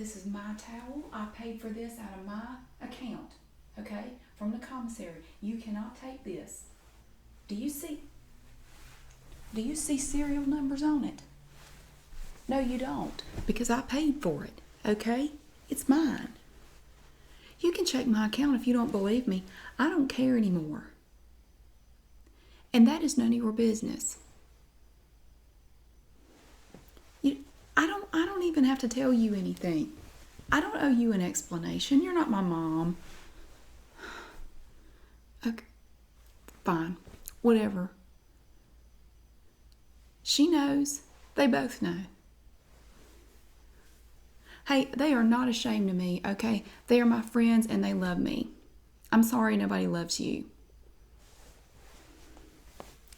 this is my towel. I paid for this out of my account, okay, from the commissary. You cannot take this. Do you see? Do you see serial numbers on it? No, you don't, because I paid for it, okay? It's mine. You can check my account if you don't believe me. I don't care anymore. And that is none of your business. I don't even have to tell you anything. I don't owe you an explanation. You're not my mom. Okay, fine. Whatever. She knows. They both know. Hey, they are not ashamed of me, okay? They are my friends and they love me. I'm sorry nobody loves you.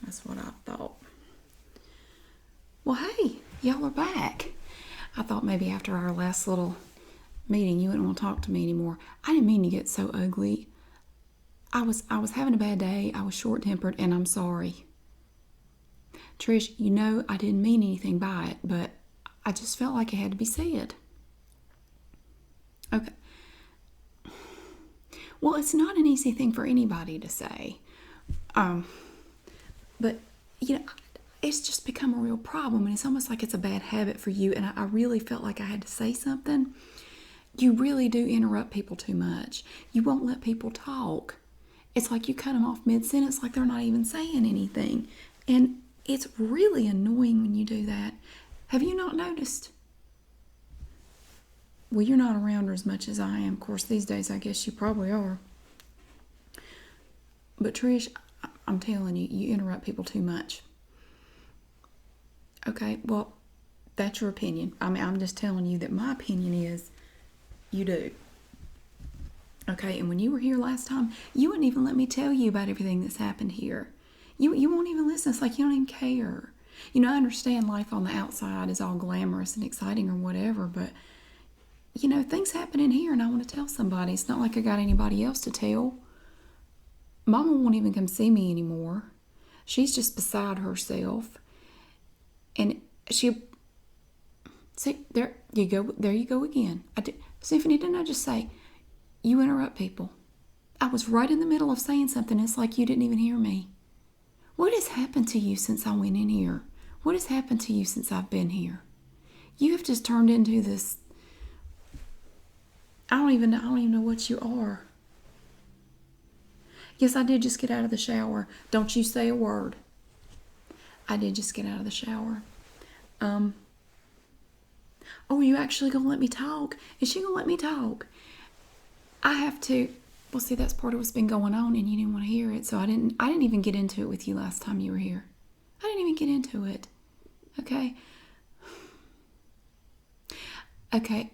That's what I thought. Well, hey, y'all are back. I thought maybe after our last little meeting you wouldn't want to talk to me anymore. I didn't mean to get so ugly. I was having a bad day. I was short-tempered and I'm sorry. Trish, you know I didn't mean anything by it, but I just felt like it had to be said. Okay. Well, it's not an easy thing for anybody to say. But, you know, it's just become a real problem, and it's almost like it's a bad habit for you, and I really felt like I had to say something. You really do interrupt people too much. You won't let people talk. It's like you cut them off mid-sentence like they're not even saying anything. And it's really annoying when you do that. Have you not noticed? Well, you're not around her as much as I am. Of course, these days I guess you probably are. But Trish, I'm telling you, you interrupt people too much. Okay, well, that's your opinion. I mean, I'm just telling you that my opinion is you do. Okay, and when you were here last time, you wouldn't even let me tell you about everything that's happened here. You won't even listen. It's like you don't even care. You know, I understand life on the outside is all glamorous and exciting or whatever, but, you know, things happen in here and I want to tell somebody. It's not like I got anybody else to tell. Mama won't even come see me anymore. She's just beside herself. And see, there you go again. Symphony, didn't I just say, you interrupt people? I was right in the middle of saying something. It's like you didn't even hear me. What has happened to you since I went in here? What has happened to you since I've been here? You have just turned into this. I don't even know what you are. Yes, I did just get out of the shower. Don't you say a word. I did just get out of the shower. Oh, are you actually going to let me talk? Is she going to let me talk? I have to. Well, see, that's part of what's been going on, and you didn't want to hear it, so I didn't even get into it with you last time you were here. I didn't even get into it. Okay? Okay,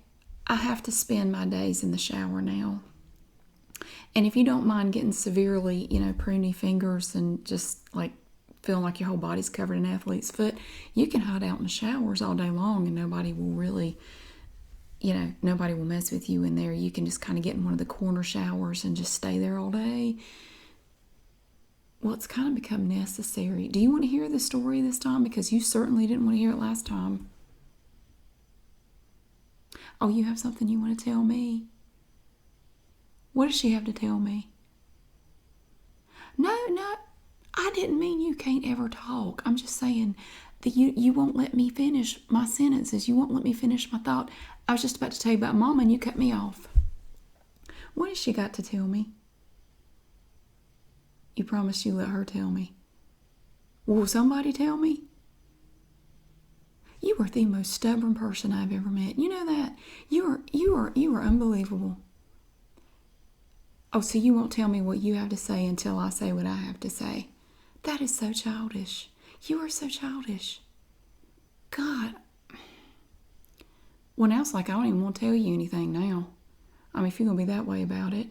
I have to spend my days in the shower now. And if you don't mind getting severely, pruny fingers and just like feeling like your whole body's covered in athlete's foot, you can hide out in the showers all day long and nobody will really, nobody will mess with you in there. You can just kind of get in one of the corner showers and just stay there all day. Well, it's kind of become necessary. Do you want to hear the story this time? Because you certainly didn't want to hear it last time. Oh, you have something you want to tell me? What does she have to tell me? No, I didn't mean you can't ever talk. I'm just saying that you won't let me finish my sentences. You won't let me finish my thought. I was just about to tell you about Mama and you cut me off. What has she got to tell me? You promised you let her tell me. Will somebody tell me? You are the most stubborn person I've ever met. You know that? You are unbelievable. Oh, so you won't tell me what you have to say until I say what I have to say. That is so childish. You are so childish. God. Well, now it's like I don't even want to tell you anything now. I mean, if you're going to be that way about it.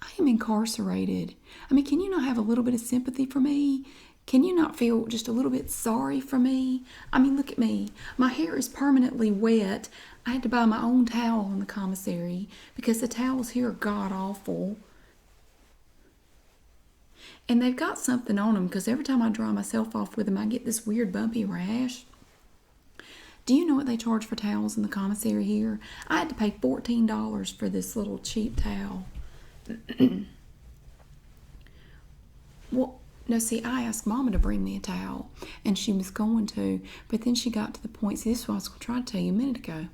I am incarcerated. I mean, can you not have a little bit of sympathy for me? Can you not feel just a little bit sorry for me? I mean, look at me. My hair is permanently wet. I had to buy my own towel in the commissary because the towels here are god-awful. And they've got something on them because every time I dry myself off with them, I get this weird bumpy rash. Do you know what they charge for towels in the commissary here? I had to pay $14 for this little cheap towel. Well, no, see, I asked Mama to bring me a towel, and she was going to, but then she got to the point, see, this is what I was going to try to tell you a minute ago.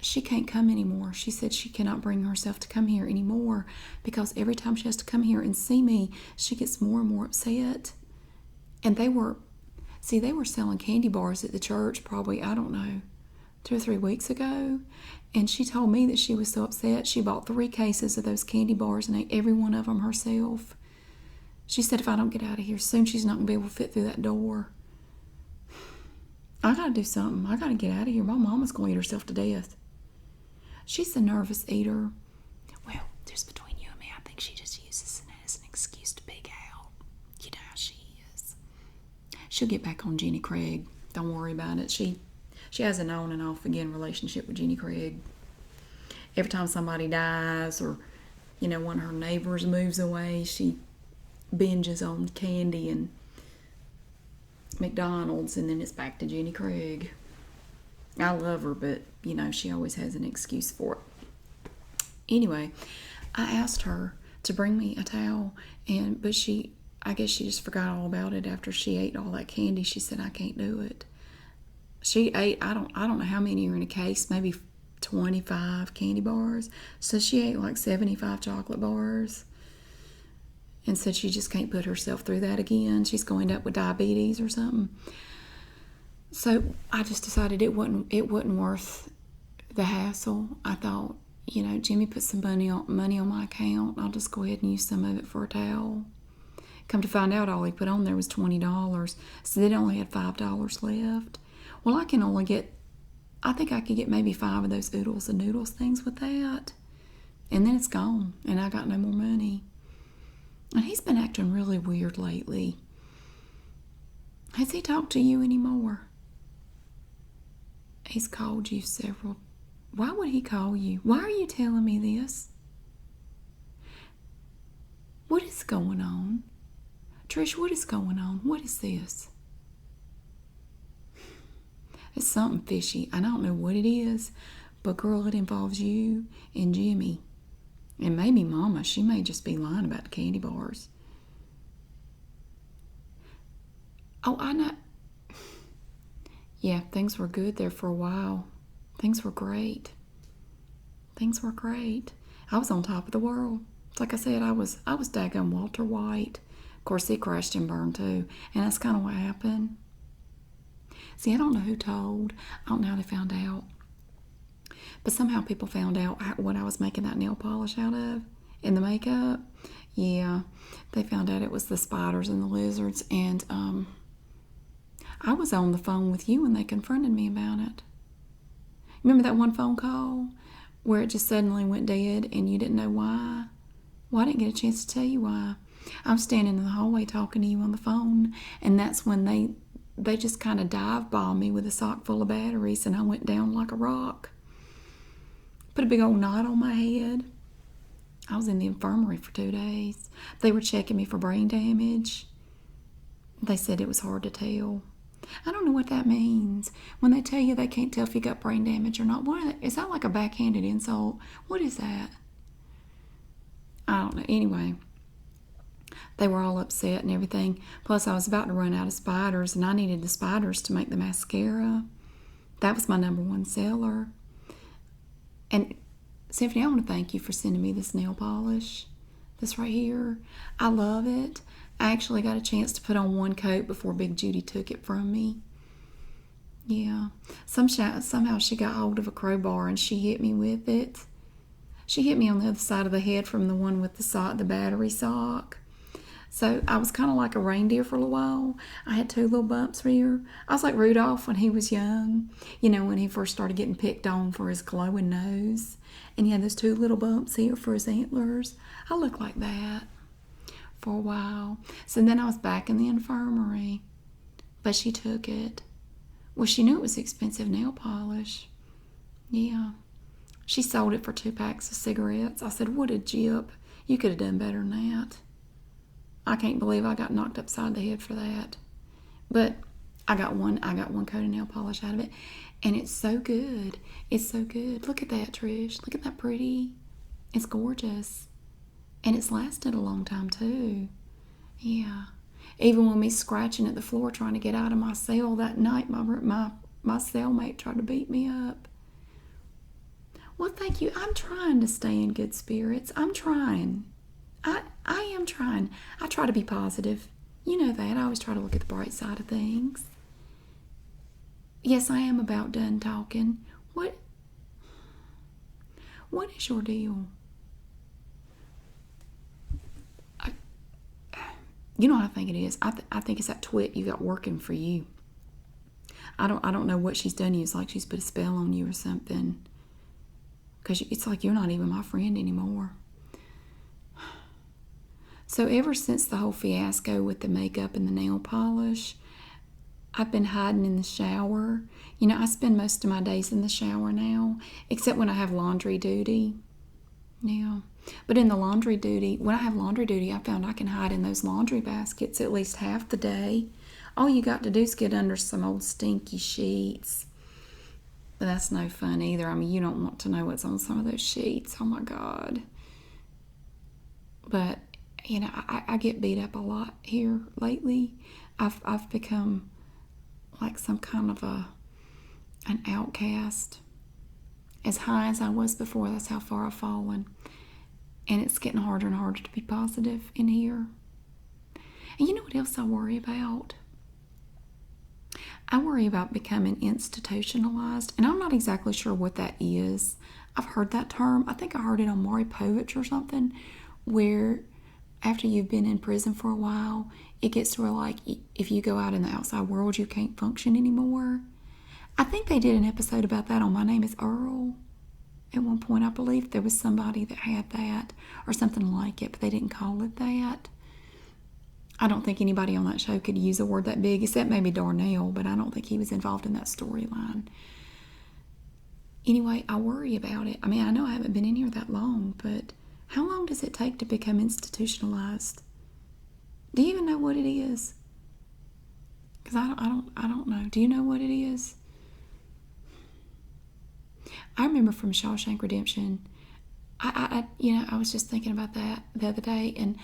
She can't come anymore. She said she cannot bring herself to come here anymore because every time she has to come here and see me, she gets more and more upset. And they were selling candy bars at the church probably, I don't know, 2 or 3 weeks ago. And she told me that she was so upset. She bought 3 cases of those candy bars and ate every one of them herself. She said if I don't get out of here soon, she's not going to be able to fit through that door. I got to do something. I got to get out of here. My mama's going to eat herself to death. She's a nervous eater. Well, just between you and me, I think she just uses it as an excuse to pig out. You know how she is. She'll get back on Jenny Craig. Don't worry about it. She has an on and off again relationship with Jenny Craig. Every time somebody dies or, one of her neighbors moves away, she binges on candy and McDonald's, and then it's back to Jenny Craig. I love her, but, she always has an excuse for it. Anyway, I asked her to bring me a towel, but I guess she just forgot all about it after she ate all that candy. She said, I can't do it. She ate, I don't know how many are in a case, maybe 25 candy bars. So she ate like 75 chocolate bars and said she just can't put herself through that again. She's going to end up with diabetes or something. So I just decided it wasn't worth the hassle. I thought, Jimmy put some money on my account. I'll just go ahead and use some of it for a towel. Come to find out, all he put on there was $20. So they only had $5 left. Well, I think I could get maybe 5 of those oodles and noodles things with that. And then it's gone, and I got no more money. And he's been acting really weird lately. Has he talked to you anymore? He's called you several. Why would he call you? Why are you telling me this? What is going on? Trish, what is going on? What is this? It's something fishy. I don't know what it is, but girl, it involves you and Jimmy. And maybe Mama. She may just be lying about the candy bars. Oh, I know. Yeah, things were good there for a while. Things were great. I was on top of the world. Like I said, I was daggone Walter White. Of course, he crashed and burned too. And that's kind of what happened. See, I don't know who told. I don't know how they found out. But somehow people found out what I was making that nail polish out of and the makeup. Yeah, they found out it was the spiders and the lizards. And I was on the phone with you when they confronted me about it. Remember that one phone call where it just suddenly went dead and you didn't know why? Well, I didn't get a chance to tell you why. I'm standing in the hallway talking to you on the phone, and that's when they just kind of dive-bombed me with a sock full of batteries, and I went down like a rock. Put a big old knot on my head. I was in the infirmary for 2 days. They were checking me for brain damage. They said it was hard to tell. I don't know what that means. When they tell you they can't tell if you got brain damage or not, is that like a backhanded insult? What is that? I don't know. Anyway, they were all upset and everything. Plus, I was about to run out of spiders, and I needed the spiders to make the mascara. That was my #1 seller. And Symphony, I want to thank you for sending me this nail polish. This right here. I love it. I actually got a chance to put on 1 coat before Big Judy took it from me. Yeah. Somehow she got hold of a crowbar and she hit me with it. She hit me on the other side of the head from the one with the battery sock. So I was kind of like a reindeer for a little while. I had 2 little bumps here. I was like Rudolph when he was young. When he first started getting picked on for his glowing nose. And he had those 2 little bumps here for his antlers. I looked like that for a while. So then I was back in the infirmary. But she took it. Well, she knew it was expensive nail polish. Yeah. She sold it for 2 packs of cigarettes. I said, what a jip. You could have done better than that. I can't believe I got knocked upside the head for that. But I got one coat of nail polish out of it, and it's so good. It's so good. Look at that, Trish. Look at that pretty. It's gorgeous. And it's lasted a long time too. Yeah. Even when me scratching at the floor trying to get out of my cell that night, my cellmate tried to beat me up. Well, thank you. I'm trying to stay in good spirits. I'm trying. I am trying. I try to be positive. You know that. I always try to look at the bright side of things. Yes, I am about done talking. What is your deal? You know what I think it is? I think it's that twit you got working for you. I don't know what she's done to you. It's like she's put a spell on you or something. Because it's like you're not even my friend anymore. So ever since the whole fiasco with the makeup and the nail polish, I've been hiding in the shower. You know, I spend most of my days in the shower now, except when I have laundry duty. Yeah. But in the laundry duty, when I have laundry duty, I found I can hide in those laundry baskets at least half the day. All you got to do is get under some old stinky sheets. But that's no fun either. I mean, you don't want to know what's on some of those sheets. Oh my God. But, you know, I get beat up a lot here lately. I've become like some kind of an outcast. As high as I was before, that's how far I've fallen. And it's getting harder and harder to be positive in here. And you know what else I worry about? I worry about becoming institutionalized. And I'm not exactly sure what that is. I've heard that term. I think I heard it on Maury Povich or something, where after you've been in prison for a while, it gets to where, like, if you go out in the outside world, you can't function anymore. I think they did an episode about that on My Name is Earl. At one point, I believe there was somebody that had that or something like it, but they didn't call it that. I don't think anybody on that show could use a word that big, except maybe Darnell, but I don't think he was involved in that storyline. Anyway, I worry about it. I mean, I know I haven't been in here that long, but how long does it take to become institutionalized? Do you even know what it is? Because I don't know. Do you know what it is? I remember from Shawshank Redemption, I was just thinking about that the other day, and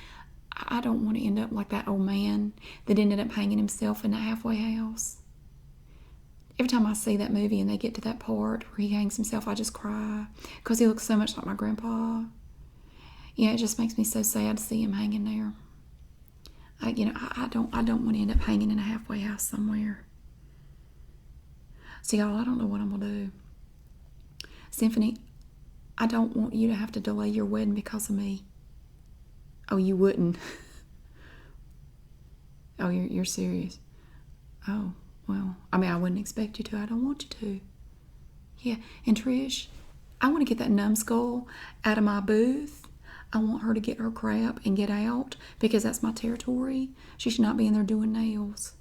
I don't want to end up like that old man that ended up hanging himself in a halfway house. Every time I see that movie and they get to that part where he hangs himself, I just cry because he looks so much like my grandpa. Yeah, it just makes me so sad to see him hanging there. I don't want to end up hanging in a halfway house somewhere. So y'all, I don't know what I'm gonna do. Symphony, I don't want you to have to delay your wedding because of me. Oh, you wouldn't. Oh, you're serious. Oh, well, I mean, I wouldn't expect you to. I don't want you to. Yeah, and Trish, I want to get that numbskull out of my booth. I want her to get her crap and get out because that's my territory. She should not be in there doing nails.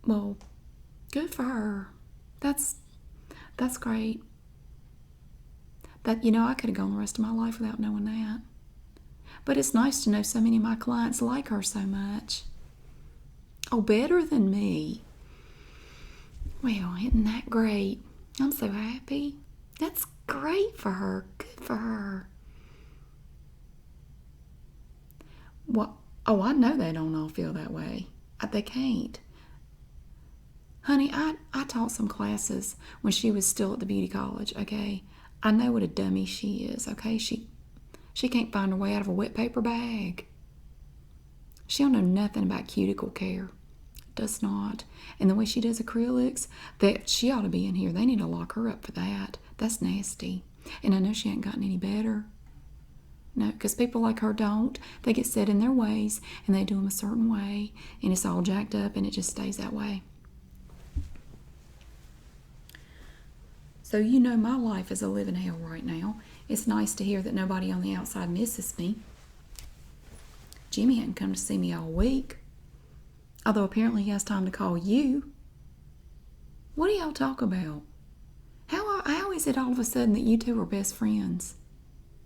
Well, good for her. That's great. That, I could have gone the rest of my life without knowing that. But it's nice to know so many of my clients like her so much. Oh, better than me. Well, isn't that great? I'm so happy. That's great for her. Good for her. Well, oh, I know they don't all feel that way. They can't. Honey, I taught some classes when she was still at the beauty college, okay? I know what a dummy she is, okay? She can't find her way out of a wet paper bag. She don't know nothing about cuticle care. Does not. And the way she does acrylics, that she ought to be in here. They need to lock her up for that. That's nasty. And I know she ain't gotten any better. No, because people like her don't. They get set in their ways, and they do them a certain way, and it's all jacked up, and it just stays that way. So my life is a living hell right now. It's nice to hear that nobody on the outside misses me. Jimmy hadn't come to see me all week. Although apparently he has time to call you. What do y'all talk about? How is it all of a sudden that you two are best friends?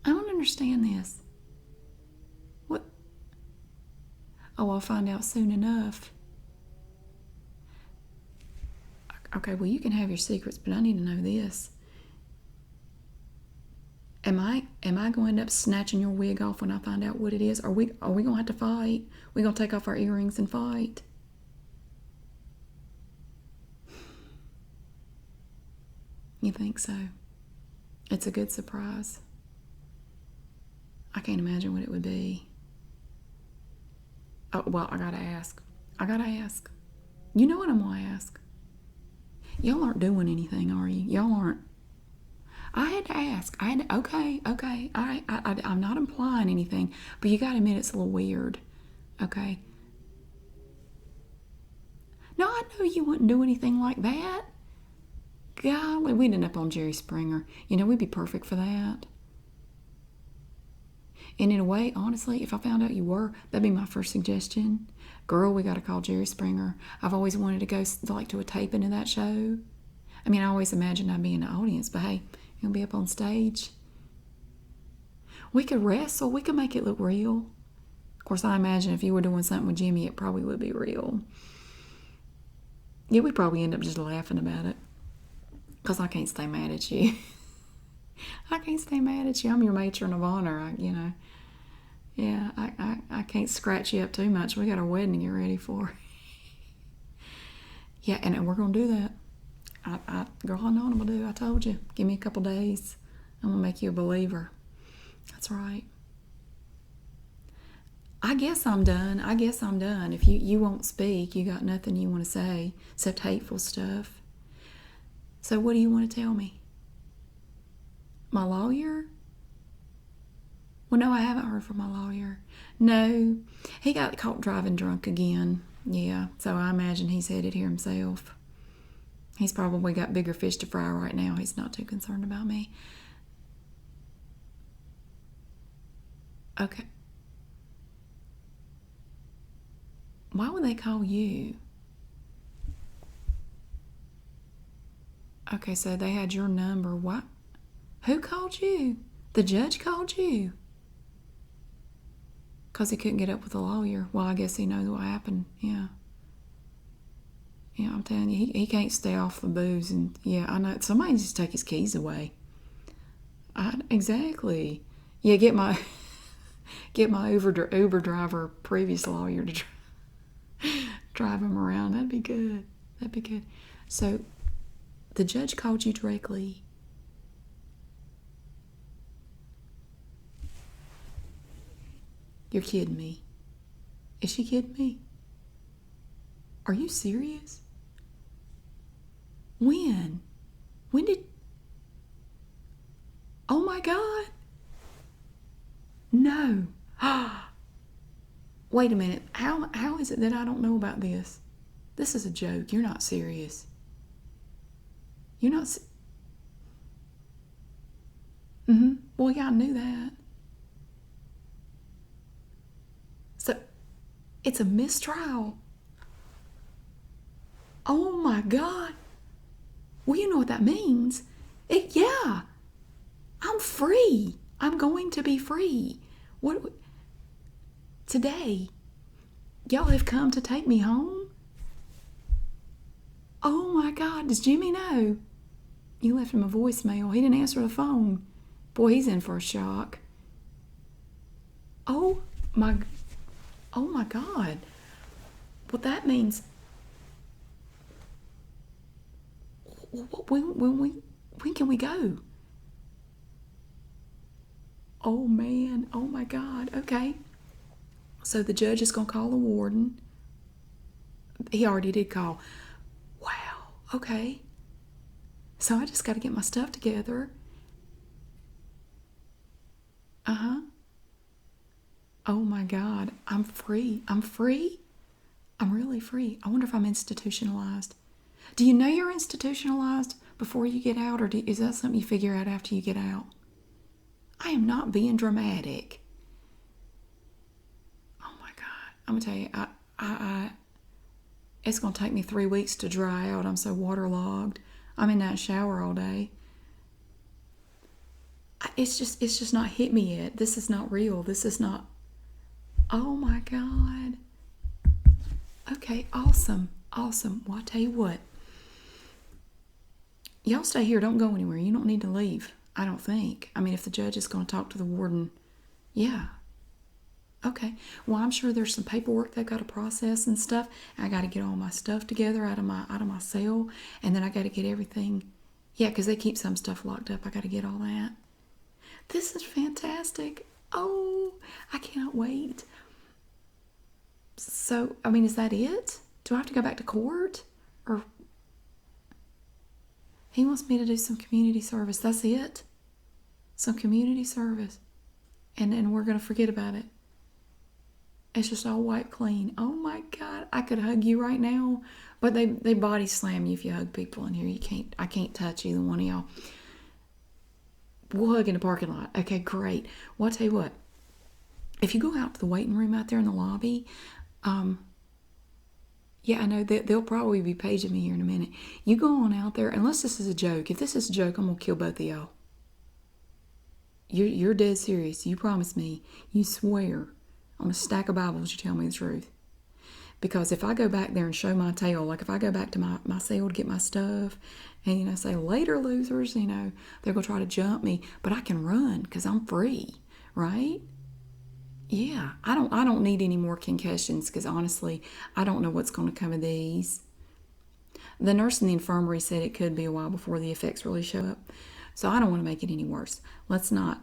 I don't understand this. What? Oh, I'll find out soon enough. Okay, well, you can have your secrets, but I need to know this. Am I going to end up snatching your wig off when I find out what it is? Are we going to have to fight? We going to take off our earrings and fight? You think so? It's a good surprise. I can't imagine what it would be. Oh, well, I gotta ask. You know what I'm gonna ask? Y'all aren't doing anything, are you? Y'all aren't. I had to ask. Okay. I'm not implying anything, but you gotta admit it's a little weird. Okay. No, I know you wouldn't do anything like that. Golly, we'd end up on Jerry Springer. You know, we'd be perfect for that. And in a way, honestly, if I found out you were, that'd be my first suggestion. Girl, we got to call Jerry Springer. I've always wanted to go like to a taping of that show. I mean, I always imagined I'd be in the audience, but hey, you'll be up on stage. We could wrestle. We could make it look real. Of course, I imagine if you were doing something with Jimmy, it probably would be real. Yeah, we'd probably end up just laughing about it. Because I can't stay mad at you. I can't stay mad at you. I'm your matron of honor, Yeah, I can't scratch you up too much. We got our wedding to get ready for. Yeah, and we're going to do that. Girl, I know what I'm going to do. I told you. Give me a couple days. I'm going to make you a believer. That's right. I guess I'm done. If you won't speak, you got nothing you want to say except hateful stuff. So what do you want to tell me? My lawyer? Well, no, I haven't heard from my lawyer. No, he got caught driving drunk again. Yeah, so I imagine he's headed here himself. He's probably got bigger fish to fry right now. He's not too concerned about me. Okay. Why would they call you? Okay, so they had your number. What? Who called you? The judge called you? Because he couldn't get up with the lawyer. Well, I guess he knows what happened. Yeah. Yeah, I'm telling you, he can't stay off the booze. And yeah, I know. Somebody needs to take his keys away. Exactly. Yeah, get my Uber driver, previous lawyer, to drive him around. That'd be good. So, the judge called you directly. You're kidding me. Is she kidding me? Are you serious? When? When did... Oh my God. No. Wait a minute. How is it that I don't know about this? This is a joke. You're not serious. You're not... Well, yeah, I knew that. So, it's a mistrial. Oh my God. Well, you know what that means. Yeah. I'm free. I'm going to be free. What? Today, y'all have come to take me home? Oh my God. Does Jimmy know? You left him a voicemail. He didn't answer the phone. Boy, he's in for a shock. Oh my God. Well, that means... When can we go? Oh, man. Oh, my God. Okay. So the judge is going to call the warden. He already did call. Wow. Okay. So I just got to get my stuff together. Oh, my God. I'm free. I'm free? I'm really free. I wonder if I'm institutionalized. Do you know you're institutionalized before you get out, or is that something you figure out after you get out? I am not being dramatic. Oh my God. I'm going to tell you, it's going to take me 3 weeks to dry out. I'm so waterlogged. I'm in that shower all day. It's just not hit me yet. This is not real. This is not... Oh my God. Okay, awesome. Awesome. Well, I tell you what. Y'all stay here. Don't go anywhere. You don't need to leave. I don't think. I mean, if the judge is going to talk to the warden, yeah. Okay. Well, I'm sure there's some paperwork they've got to process and stuff. I got to get all my stuff together out of my cell, and then I got to get everything. Yeah, because they keep some stuff locked up. I got to get all that. This is fantastic. Oh, I cannot wait. So, I mean, is that it? Do I have to go back to court? Or he wants me to do some community service. That's it? Some community service. And we're going to forget about it. It's just all wiped clean. Oh my God. I could hug you right now. But they body slam you if you hug people in here. I can't touch either one of y'all. We'll hug in the parking lot. Okay, great. Well, I'll tell you what. If you go out to the waiting room out there in the lobby, yeah, I know that they'll probably be paging me here in a minute. You go on out there, unless this is a joke. If this is a joke, I'm gonna kill both of y'all. You're dead serious. You promise me. You swear on a stack of Bibles you tell me the truth. Because if I go back there and show my tail, like if I go back to my cell to get my stuff, and say later losers, they're gonna try to jump me, but I can run because I'm free, right? Yeah, I don't need any more concussions because honestly, I don't know what's going to come of these. The nurse in the infirmary said it could be a while before the effects really show up. So I don't want to make it any worse. Let's not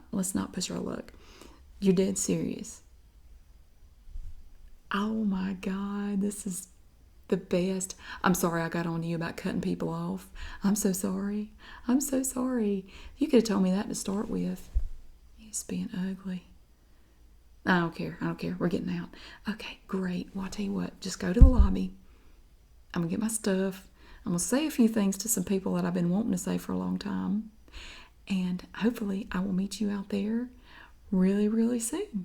push our luck. You're dead serious. Oh my God, this is the best. I'm sorry I got on to you about cutting people off. I'm so sorry. I'm so sorry. You could have told me that to start with. You're just being ugly. I don't care. I don't care. We're getting out. Okay, great. Well, I'll tell you what. Just go to the lobby. I'm going to get my stuff. I'm going to say a few things to some people that I've been wanting to say for a long time. And hopefully I will meet you out there really, really soon.